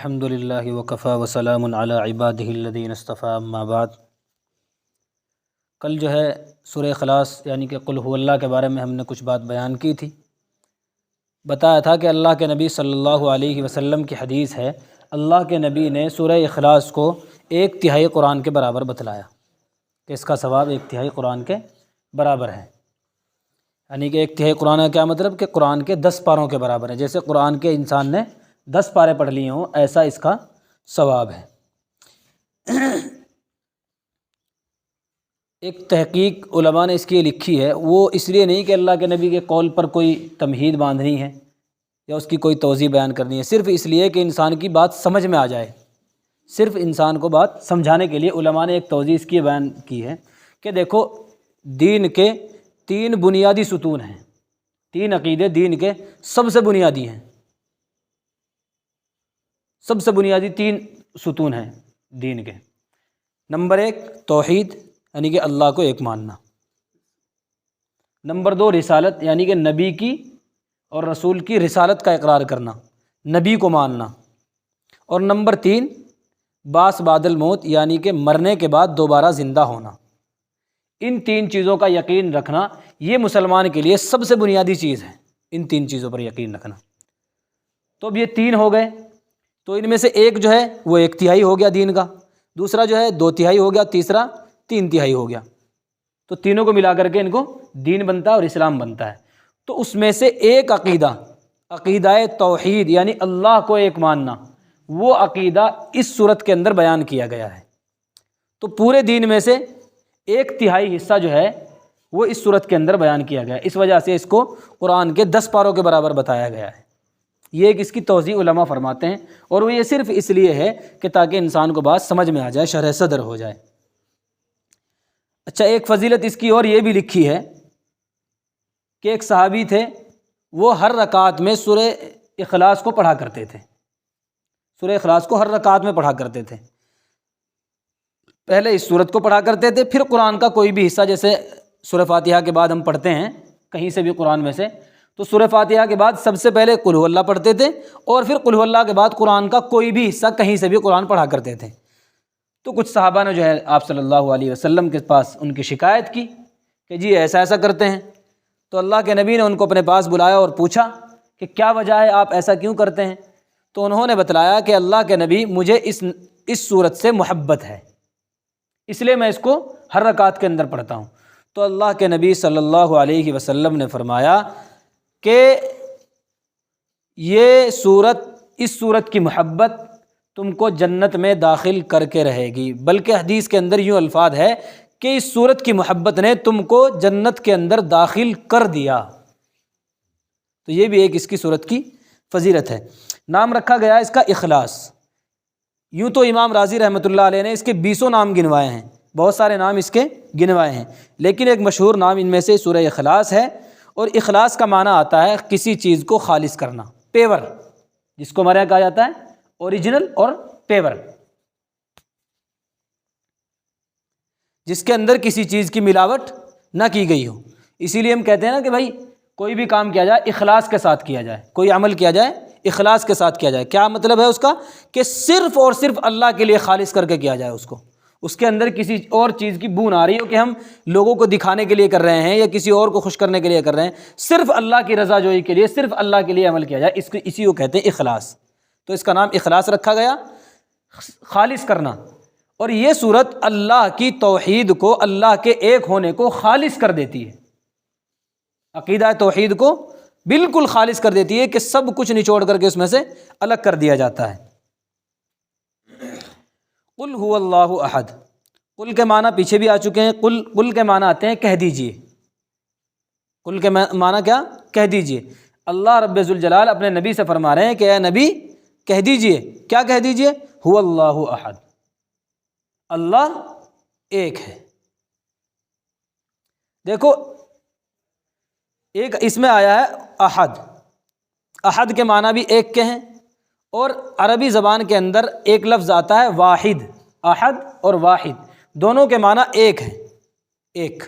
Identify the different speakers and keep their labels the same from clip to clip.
Speaker 1: الحمد للہ وکفیٰ وسلام علی عبادہ الذین اصطفیٰ اما بعد۔ کل جو ہے سورہ اخلاص یعنی کہ قل هو اللہ کے بارے میں ہم نے کچھ بات بیان کی تھی۔ بتایا تھا کہ اللہ کے نبی صلی اللہ علیہ وسلم کی حدیث ہے، اللہ کے نبی نے سورہ اخلاص کو 1/3 قرآن کے برابر بتلایا کہ اس کا ثواب 1/3 قرآن کے برابر ہے۔ یعنی کہ 1/3 قرآن کا کیا مطلب کہ قرآن کے 10 پاروں کے برابر ہے۔ جیسے قرآن کے انسان نے 10 پارے پڑھ لیے ہوں، ایسا اس کا ثواب ہے۔ ایک تحقیق علماء نے اس کی لکھی ہے، وہ اس لیے نہیں کہ اللہ کے نبی کے قول پر کوئی تمہید باندھنی ہے یا اس کی کوئی توضیح بیان کرنی ہے، صرف اس لیے کہ انسان کی بات سمجھ میں آ جائے۔ صرف انسان کو بات سمجھانے کے لیے علماء نے ایک توضیح اس کی بیان کی ہے کہ دیکھو، دین کے 3 بنیادی ستون ہیں، 3 عقیدے دین کے سب سے بنیادی ہیں، سب سے بنیادی 3 ستون ہیں دین کے۔ نمبر 1 توحید یعنی کہ اللہ کو ایک ماننا۔ نمبر 2 رسالت یعنی کہ نبی کی اور رسول کی رسالت کا اقرار کرنا، نبی کو ماننا۔ اور نمبر 3 بعث بعد الموت یعنی کہ مرنے کے بعد دوبارہ زندہ ہونا۔ ان 3 چیزوں کا یقین رکھنا یہ مسلمان کے لیے سب سے بنیادی چیز ہے، ان 3 چیزوں پر یقین رکھنا۔ تو اب یہ 3 ہو گئے، تو ان میں سے ایک جو ہے وہ 1/3 ہو گیا دین کا، دوسرا جو ہے 2/3 ہو گیا، تیسرا 3/3 ہو گیا۔ تو تینوں کو ملا کر کے ان کو دین بنتا ہے اور اسلام بنتا ہے۔ تو اس میں سے ایک عقیدہ توحید یعنی اللہ کو ایک ماننا، وہ عقیدہ اس صورت کے اندر بیان کیا گیا ہے۔ تو پورے دین میں سے 1/3 حصہ جو ہے وہ اس صورت کے اندر بیان کیا گیا ہے، اس وجہ سے اس کو قرآن کے 10 پاروں کے برابر بتایا گیا ہے۔ یہ ایک اس کی توضیح علماء فرماتے ہیں، اور وہ یہ صرف اس لیے ہے کہ تاکہ انسان کو بات سمجھ میں آ جائے، شرح صدر ہو جائے۔ اچھا، ایک فضیلت اس کی اور یہ بھی لکھی ہے کہ ایک صحابی تھے، وہ ہر رکعت میں سورہ اخلاص کو پڑھا کرتے تھے، سورہ اخلاص کو ہر رکعت میں پڑھا کرتے تھے۔ پہلے اس سورت کو پڑھا کرتے تھے، پھر قرآن کا کوئی بھی حصہ، جیسے سورہ فاتحہ کے بعد ہم پڑھتے ہیں کہیں سے بھی قرآن میں سے، تو سورہ فاتحہ کے بعد سب سے پہلے قل هو اللہ پڑھتے تھے، اور پھر قل هو اللہ کے بعد قرآن کا کوئی بھی حصہ کہیں سے بھی قرآن پڑھا کرتے تھے۔ تو کچھ صحابہ نے جو ہے آپ صلی اللہ علیہ وسلم کے پاس ان کی شکایت کی کہ جی ایسا ایسا کرتے ہیں۔ تو اللہ کے نبی نے ان کو اپنے پاس بلایا اور پوچھا کہ کیا وجہ ہے، آپ ایسا کیوں کرتے ہیں؟ تو انہوں نے بتلایا کہ اللہ کے نبی، مجھے اس صورت سے محبت ہے، اس لیے میں اس کو ہر رکعت کے اندر پڑھتا ہوں۔ تو اللہ کے نبی صلی اللہ علیہ وسلم نے فرمایا کہ یہ صورت، اس صورت کی محبت تم کو جنت میں داخل کر کے رہے گی، بلکہ حدیث کے اندر یوں الفاظ ہے کہ اس صورت کی محبت نے تم کو جنت کے اندر داخل کر دیا۔ تو یہ بھی ایک اس کی صورت کی فضیلت ہے۔ نام رکھا گیا اس کا اخلاص۔ یوں تو امام رازی رحمۃ اللہ علیہ نے اس کے 20 نام گنوائے ہیں، بہت سارے نام اس کے گنوائے ہیں، لیکن ایک مشہور نام ان میں سے سورہ اخلاص ہے۔ اور اخلاص کا معنی آتا ہے کسی چیز کو خالص کرنا، پیور، جس کو ہمارے یہاں کہا جاتا ہے اوریجنل اور پیور، جس کے اندر کسی چیز کی ملاوٹ نہ کی گئی ہو۔ اسی لیے ہم کہتے ہیں نا کہ بھائی کوئی بھی کام کیا جائے اخلاص کے ساتھ کیا جائے، کوئی عمل کیا جائے اخلاص کے ساتھ کیا جائے۔ کیا مطلب ہے اس کا؟ کہ صرف اور صرف اللہ کے لیے خالص کر کے کیا جائے اس کو، اس کے اندر کسی اور چیز کی بو نہ آ رہی ہو کہ ہم لوگوں کو دکھانے کے لیے کر رہے ہیں یا کسی اور کو خوش کرنے کے لیے کر رہے ہیں، صرف اللہ کی رضا جوئی کے لیے، صرف اللہ کے لیے عمل کیا جائے، اسی کو کہتے ہیں اخلاص۔ تو اس کا نام اخلاص رکھا گیا، خالص کرنا۔ اور یہ صورت اللہ کی توحید کو، اللہ کے ایک ہونے کو خالص کر دیتی ہے، عقیدہ توحید کو بالکل خالص کر دیتی ہے کہ سب کچھ نچوڑ کر کے اس میں سے الگ کر دیا جاتا ہے۔ قل هو اللہ احد، قل کے معنی پیچھے بھی آ چکے ہیں۔ قل کے معنی آتے ہیں کہہ دیجئے، قل کے معنی کیا؟ کہہ دیجئے۔ اللہ رب ذوالجلال اپنے نبی سے فرما رہے ہیں کہ اے نبی کہہ دیجئے، کیا کہہ دیجئے؟ هو اللہ احد، اللہ ایک ہے۔ دیکھو، ایک اس میں آیا ہے احد، احد کے معنی بھی ایک کے ہیں، اور عربی زبان کے اندر ایک لفظ آتا ہے واحد، احد اور واحد دونوں کے معنی ایک ہیں، ایک۔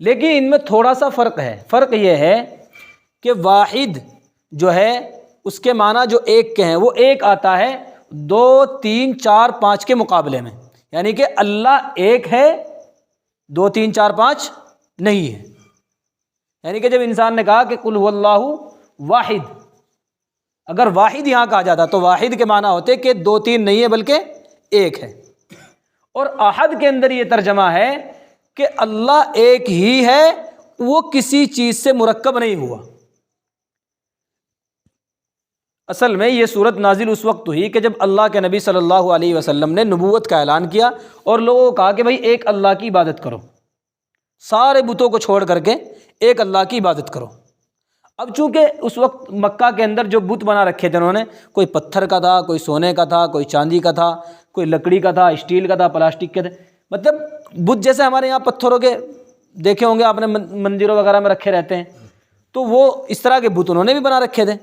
Speaker 1: لیکن ان میں تھوڑا سا فرق ہے۔ فرق یہ ہے کہ واحد جو ہے اس کے معنی جو ایک کے ہیں وہ ایک آتا ہے 2 3 4 5 کے مقابلے میں، یعنی کہ اللہ ایک ہے، 2 3 4 5 نہیں ہے۔ یعنی کہ جب انسان نے کہا کہ قل هو اللہ واحد، اگر واحد یہاں کہا جاتا تو واحد کے معنی ہوتے کہ 2 3 نہیں ہے بلکہ ایک ہے، اور احد کے اندر یہ ترجمہ ہے کہ اللہ ایک ہی ہے، وہ کسی چیز سے مرکب نہیں ہوا۔ اصل میں یہ صورت نازل اس وقت ہوئی کہ جب اللہ کے نبی صلی اللہ علیہ وسلم نے نبوت کا اعلان کیا اور لوگوں کو کہا کہ بھائی ایک اللہ کی عبادت کرو، سارے بتوں کو چھوڑ کر کے ایک اللہ کی عبادت کرو۔ اب چونکہ اس وقت مکہ کے اندر جو بت بنا رکھے تھے انہوں نے، کوئی پتھر کا تھا، کوئی سونے کا تھا، کوئی چاندی کا تھا، کوئی لکڑی کا تھا، اسٹیل کا تھا، پلاسٹک کے تھے، مطلب بت جیسے ہمارے یہاں پتھروں کے دیکھے ہوں گے آپ نے مندروں وغیرہ میں رکھے رہتے ہیں، تو وہ اس طرح کے بت انہوں نے بھی بنا رکھے تھے۔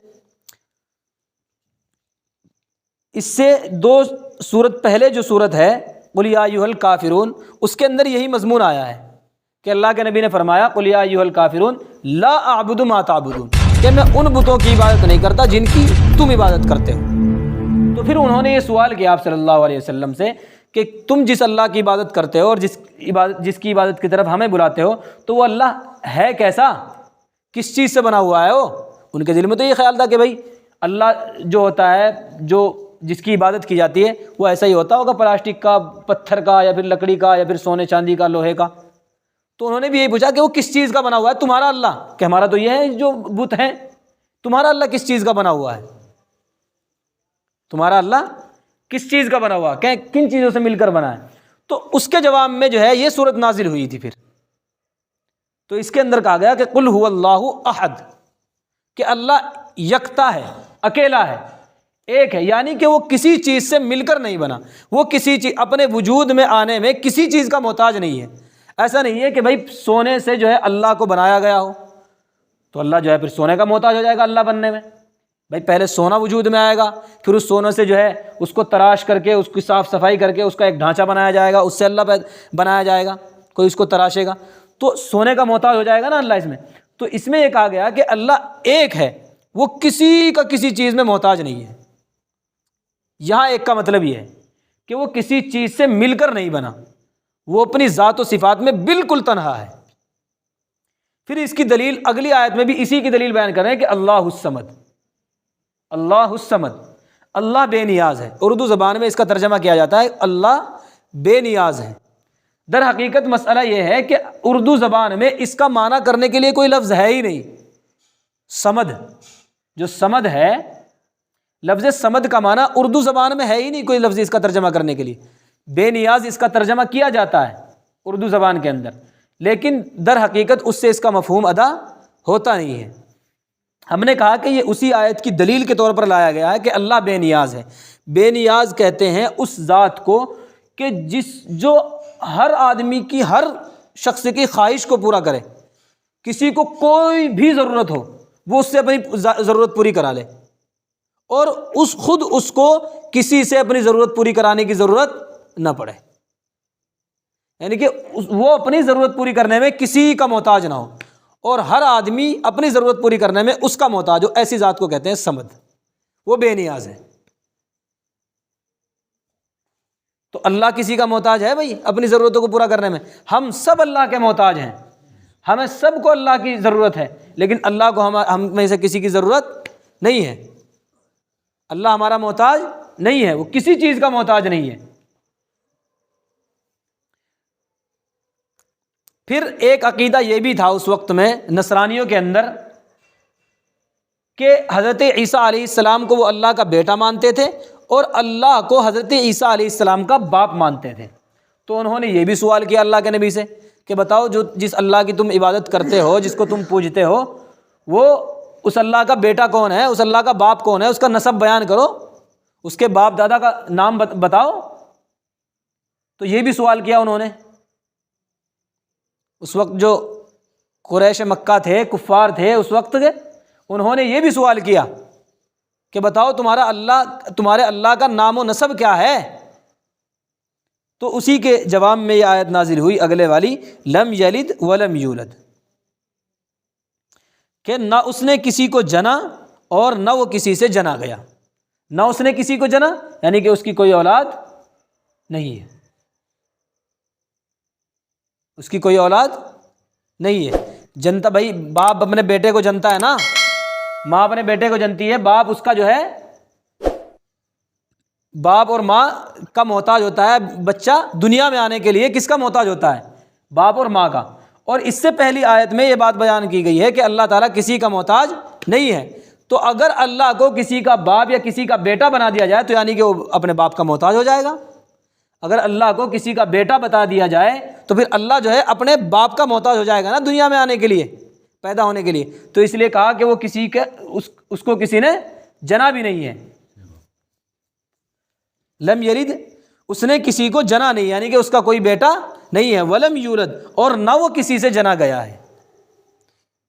Speaker 1: اس سے 2 سورت پہلے جو سورت ہے قل یا ایھا الکافرون، اس کے اندر یہی مضمون آیا ہے کہ اللہ کے نبی نے فرمایا قل یا ایھا الکافرون لا اعبد ما تعبدون، کہ میں ان بتوں کی عبادت نہیں کرتا جن کی تم عبادت کرتے ہو۔ تو پھر انہوں نے یہ سوال کیا آپ صلی اللہ علیہ وسلم سے کہ تم جس اللہ کی عبادت کرتے ہو اور جس کی عبادت کی طرف ہمیں بلاتے ہو، تو وہ اللہ ہے کیسا، کس چیز سے بنا ہوا ہے وہ؟ ان کے دل میں تو یہ خیال تھا کہ بھائی اللہ جو ہوتا ہے، جو جس کی عبادت کی جاتی ہے، وہ ایسا ہی ہوتا ہوگا، پلاسٹک کا، پتھر کا، یا پھر لکڑی کا، یا پھر سونے چاندی کا، لوہے کا۔ تو انہوں نے بھی یہی پوچھا کہ وہ کس چیز کا بنا ہوا ہے تمہارا اللہ؟ کہ ہمارا تو یہ ہے جو بت ہیں، تمہارا اللہ کس چیز کا بنا ہوا ہے؟ تمہارا اللہ کس چیز کا بنا ہوا ہے، کن چیزوں سے مل کر بنا ہے؟ تو اس کے جواب میں جو ہے یہ صورت نازل ہوئی تھی۔ پھر تو اس کے اندر کہا گیا کہ قل هو اللہ احد، کہ اللہ یکتا ہے، اکیلا ہے، ایک ہے، یعنی کہ وہ کسی چیز سے مل کر نہیں بنا، وہ کسی چیز اپنے وجود میں آنے میں کسی چیز کا محتاج نہیں ہے۔ ایسا نہیں ہے کہ بھائی سونے سے جو ہے اللہ کو بنایا گیا ہو تو اللہ جو ہے پھر سونے کا محتاج ہو جائے گا اللہ بننے میں۔ بھائی پہلے سونا وجود میں آئے گا، پھر اس سونے سے جو ہے اس کو تراش کر کے، اس کی صاف صفائی کر کے اس کا ایک ڈھانچہ بنایا جائے گا، اس سے اللہ بنایا جائے گا، کوئی اس کو تراشے گا تو سونے کا محتاج ہو جائے گا نا اللہ اس میں۔ تو اس میں یہ کہا گیا کہ اللہ ایک ہے، وہ کسی کا کسی چیز میں محتاج نہیں ہے۔ یہاں ایک کا مطلب یہ ہے کہ وہ کسی چیز سے مل کر نہیں بنا، وہ اپنی ذات و صفات میں بالکل تنہا ہے۔ پھر اس کی دلیل اگلی آیت میں بھی اسی کی دلیل بیان کر رہے ہیں کہ اللہ الصمد، اللہ الصمد، اللہ بے نیاز ہے۔ اردو زبان میں اس کا ترجمہ کیا جاتا ہے اللہ بے نیاز ہے۔ در حقیقت مسئلہ یہ ہے کہ اردو زبان میں اس کا معنی کرنے کے لیے کوئی لفظ ہے ہی نہیں۔ صمد، جو صمد ہے، لفظ صمد کا معنی اردو زبان میں ہے ہی نہیں کوئی لفظ اس کا ترجمہ کرنے کے لیے۔ بے نیاز اس کا ترجمہ کیا جاتا ہے اردو زبان کے اندر، لیکن در حقیقت اس سے اس کا مفہوم ادا ہوتا نہیں ہے۔ ہم نے کہا کہ یہ اسی آیت کی دلیل کے طور پر لایا گیا ہے کہ اللہ بے نیاز ہے۔ بے نیاز کہتے ہیں اس ذات کو کہ جو ہر آدمی کی، ہر شخص کی خواہش کو پورا کرے، کسی کو کوئی بھی ضرورت ہو وہ اس سے اپنی ضرورت پوری کرا لے، اور خود اس کو کسی سے اپنی ضرورت پوری کرانے کی ضرورت نہ پڑے، یعنی کہ وہ اپنی ضرورت پوری کرنے میں کسی کا محتاج نہ ہو، اور ہر آدمی اپنی ضرورت پوری کرنے میں اس کا محتاج ہو۔ ایسی ذات کو کہتے ہیں صمد، وہ بے نیاز ہے۔ تو اللہ کسی کا محتاج ہے بھائی اپنی ضرورتوں کو پورا کرنے میں؟ ہم سب اللہ کے محتاج ہیں، ہمیں سب کو اللہ کی ضرورت ہے، لیکن اللہ کو ہم میں سے کسی کی ضرورت نہیں ہے۔ اللہ ہمارا محتاج نہیں ہے، وہ کسی چیز کا محتاج نہیں ہے۔ پھر ایک عقیدہ یہ بھی تھا اس وقت میں نصرانیوں کے اندر کہ حضرت عیسیٰ علیہ السلام کو وہ اللہ کا بیٹا مانتے تھے، اور اللہ کو حضرت عیسیٰ علیہ السلام کا باپ مانتے تھے۔ تو انہوں نے یہ بھی سوال کیا اللہ کے نبی سے کہ بتاؤ جس اللہ کی تم عبادت کرتے ہو، جس کو تم پوجتے ہو، وہ اس اللہ کا بیٹا کون ہے، اس اللہ کا باپ کون ہے، اس کا نسب بیان کرو، اس کے باپ دادا کا نام بتاؤ۔ تو یہ بھی سوال کیا انہوں نے۔ اس وقت جو قریش مکہ تھے، کفار تھے اس وقت کے، انہوں نے یہ بھی سوال کیا کہ بتاؤ تمہارے اللہ کا نام و نسب کیا ہے۔ تو اسی کے جواب میں یہ آیت نازل ہوئی اگلے والی، لم یلد ولم یولد، کہ نہ اس نے کسی کو جنا اور نہ وہ کسی سے جنا گیا، نہ اس نے کسی کو جنا، یعنی کہ اس کی کوئی اولاد نہیں ہے، اس کی کوئی اولاد نہیں ہے۔ جنتا بھائی باپ اپنے بیٹے کو جنتا ہے نا، ماں اپنے بیٹے کو جنتی ہے، باپ اس کا جو ہے، باپ اور ماں کا محتاج ہوتا ہے بچہ دنیا میں آنے کے لیے، کس کا محتاج ہوتا ہے؟ باپ اور ماں کا۔ اور اس سے پہلی آیت میں یہ بات بیان کی گئی ہے کہ اللہ تعالیٰ کسی کا محتاج نہیں ہے۔ تو اگر اللہ کو کسی کا باپ یا کسی کا بیٹا بنا دیا جائے تو یعنی کہ وہ اپنے باپ کا محتاج ہو جائے گا۔ اگر اللہ کو کسی کا بیٹا بتا دیا جائے تو پھر اللہ جو ہے اپنے باپ کا محتاج ہو جائے گا نا دنیا میں آنے کے لیے، پیدا ہونے کے لیے۔ تو اس لیے کہا کہ وہ کسی کے اس کو کسی نے جنا بھی نہیں ہے، لم یلد، اس نے کسی کو جنا نہیں، یعنی کہ اس کا کوئی بیٹا نہیں ہے، ولم یولد، اور نہ وہ کسی سے جنا گیا ہے،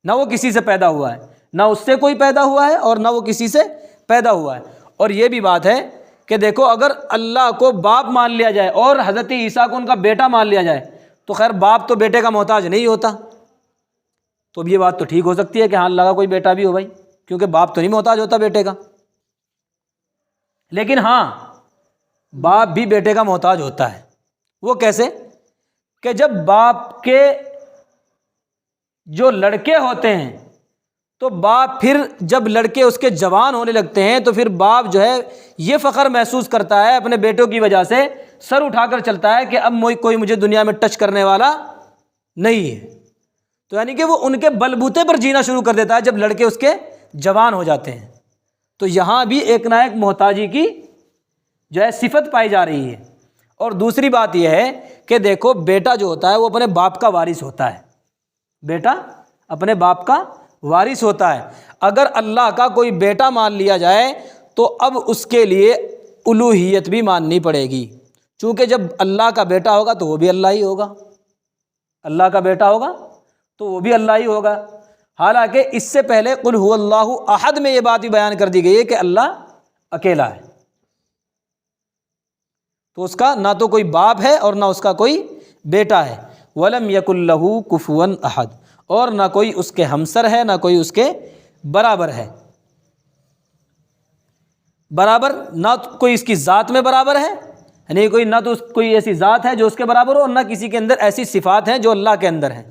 Speaker 1: نہ وہ کسی سے پیدا ہوا ہے، نہ اس سے کوئی پیدا ہوا ہے اور نہ وہ کسی سے پیدا ہوا ہے۔ اور یہ بھی بات ہے کہ دیکھو اگر اللہ کو باپ مان لیا جائے اور حضرت عیسیٰ کو ان کا بیٹا مان لیا جائے تو خیر باپ تو بیٹے کا محتاج نہیں ہوتا، تو اب یہ بات تو ٹھیک ہو سکتی ہے کہ ہاں اللہ کا کوئی بیٹا بھی ہو بھائی، کیونکہ باپ تو نہیں محتاج ہوتا بیٹے کا۔ لیکن ہاں باپ بھی بیٹے کا محتاج ہوتا ہے۔ وہ کیسے؟ کہ جب باپ کے جو لڑکے ہوتے ہیں تو باپ پھر جب لڑکے اس کے جوان ہونے لگتے ہیں تو پھر باپ جو ہے یہ فخر محسوس کرتا ہے اپنے بیٹوں کی وجہ سے، سر اٹھا کر چلتا ہے کہ اب کوئی مجھے دنیا میں ٹچ کرنے والا نہیں ہے۔ تو یعنی کہ وہ ان کے بلبوتے پر جینا شروع کر دیتا ہے جب لڑکے اس کے جوان ہو جاتے ہیں۔ تو یہاں بھی ایک نہ ایک محتاجی کی جو ہے صفت پائی جا رہی ہے۔ اور دوسری بات یہ ہے کہ دیکھو بیٹا جو ہوتا ہے وہ اپنے باپ کا وارث ہوتا ہے، بیٹا اپنے باپ کا وارث ہوتا ہے۔ اگر اللہ کا کوئی بیٹا مان لیا جائے تو اب اس کے لیے الوہیت بھی ماننی پڑے گی، چونکہ جب اللہ کا بیٹا ہوگا تو وہ بھی اللہ ہی ہوگا، اللہ کا بیٹا ہوگا تو وہ بھی اللہ ہی ہوگا۔ حالانکہ اس سے پہلے قل هو اللہ احد میں یہ بات بھی بیان کر دی گئی ہے کہ اللہ اکیلا ہے، تو اس کا نہ تو کوئی باپ ہے اور نہ اس کا کوئی بیٹا ہے۔ وَلَمْ يَكُنْ لَهُ كُفُوًا أَحَدٌ، اور نہ کوئی اس کے ہمسر ہے نہ کوئی اس کے برابر ہے۔ برابر نہ کوئی اس کی ذات میں برابر ہے، یعنی کوئی نہ تو کوئی ایسی ذات ہے جو اس کے برابر ہو، اور نہ کسی کے اندر ایسی صفات ہیں جو اللہ کے اندر ہیں۔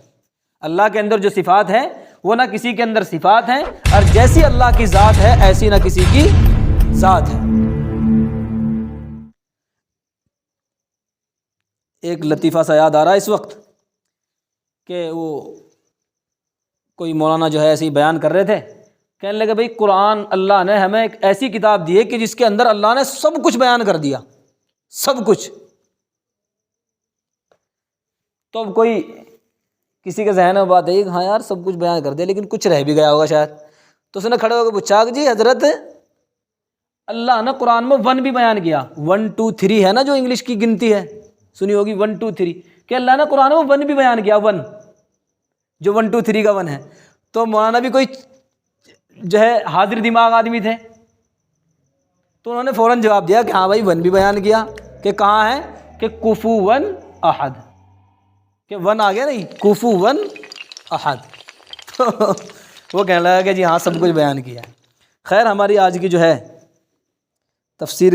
Speaker 1: اللہ کے اندر جو صفات ہیں وہ نہ کسی کے اندر صفات ہیں، اور جیسی اللہ کی ذات ہے ایسی نہ کسی کی ذات ہے۔ ایک لطیفہ سا یاد آ رہا ہے اس وقت کہ وہ کوئی مولانا جو ہے ایسے ہی بیان کر رہے تھے، کہنے لگے بھائی قرآن اللہ نے ہمیں ایک ایسی کتاب دی ہے کہ جس کے اندر اللہ نے سب کچھ بیان کر دیا، سب کچھ۔ تو اب کوئی کسی کے ذہن میں بات ہے کہ ہاں یار سب کچھ بیان کر دیا لیکن کچھ رہ بھی گیا ہوگا شاید، تو اس نے کھڑے ہو کے پوچھا کہ جی حضرت اللہ نے قرآن میں 1 بھی بیان کیا، 1 2 3 ہے نا جو انگلش کی گنتی ہے سنی ہوگی 1 2 3، کہ اللہ نے قرآن میں 1 بھی بیان کیا، 1 جو 1 2 3 کا 1 ہے۔ تو مولانا بھی کوئی جو ہے حاضر دماغ آدمی تھے، تو انہوں نے فوراً جواب دیا کہ ہاں بھائی 1 بھی بیان کیا، کہ کہاں ہے؟ کہ کفوا احد، کہ 1 آ گیا نہیں، کفوا احد۔ تو وہ کہنے لگا کہ جی ہاں سب کچھ بیان کیا ہے۔ خیر ہماری آج کی جو ہے تفسیر کا